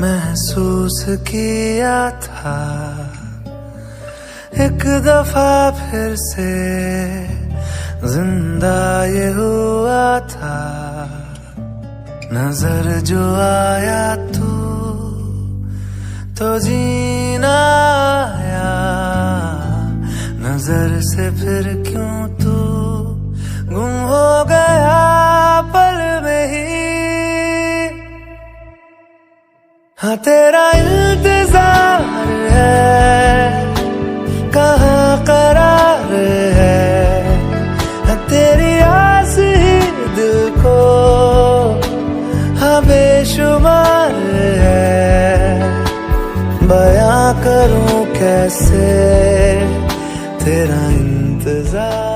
महसूस किया था एक दफा फिर से जिंदा ये हुआ था। नजर जो आया तू तो जीना आया, नजर से फिर क्यों तू गुम हो गया पल में ही। हाँ तेरा इंतजार है, कहाँ करार है, हाँ तेरी आस ही दिल को हाँ बेशुमार है। बयां करूं कैसे तेरा इंतजार।